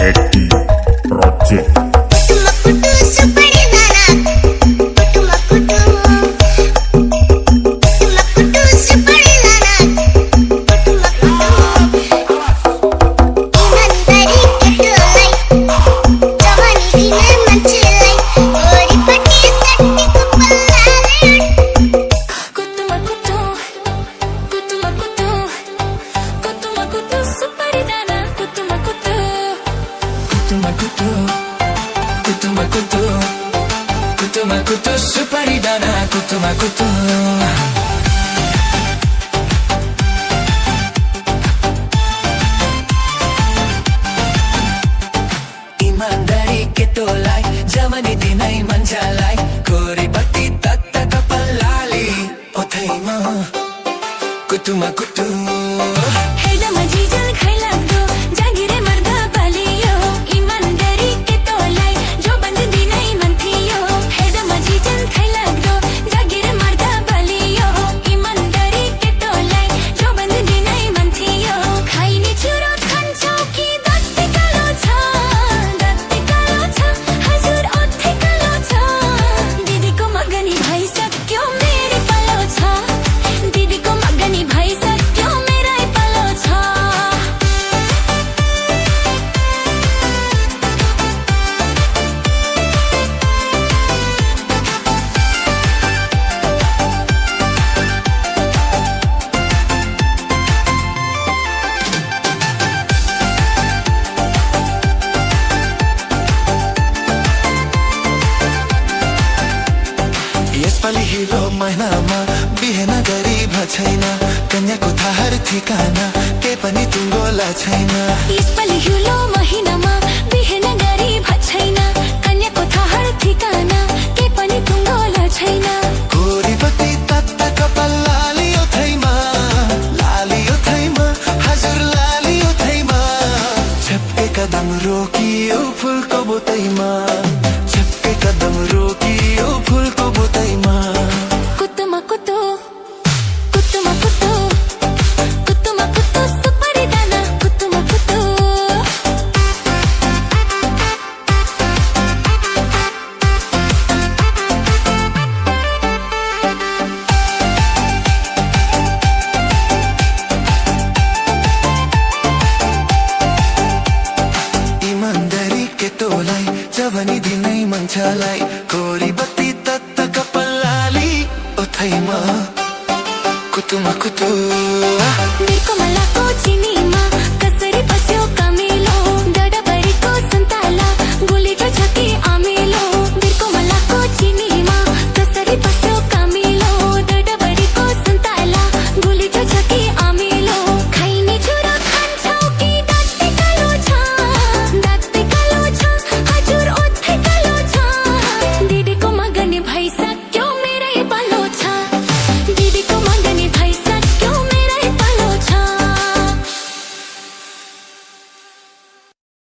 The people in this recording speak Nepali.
Eti Project. Kutu supari dana kutu. इमानदारी के तोलाई जवानी दिनै मान्छेलाई खोरीपट्टि तत्त कपाल लाली ओथैमा कुतुमा कुतु हेर्दामा जिजल खाइलाग्दो जागिरे मर्दा पालियो इमानदारी के तोलाई जो बन्द दिनै मन थियो हेर्दामा जिजल खाइलाग्दो जागिरे मर्दा पालियो इमानदारी के तोलाई जो बन्द दिनै मन थियो खाइने चुरो खान्छौ कि दत्ते कालो छ हजुर ओठै कालो छ दिदीको मगनी भइसक्यो मेरै पालो छ दिदीको मगनी भइसक्यो मेरै पालो छ यसपालि हिलो महिनामा बिहेन गरिब छैन कन्याको थाहर ठिकाना के पनि टुङ्गोला छैन यसपालि हिलो महिनामा बिहेन गरिब छैन कन्याको थाहर ठिकाना के पनि टुङ्गोला छैन खोरीपट्टि तत्त कपाल लाली ओथैमा हजुर लाली ओथैमा छप्के कदम रोकियो फुलको बोतैमा छप्के कदम रोकियो फुलको बोतैमा कुतुमा कुतु कुतुमा कुतु कुतुमा कुतु सुपारी दाना कुतुमा कुतु इमानदारी के तोलाई जवानी दिनै मान्छेलाई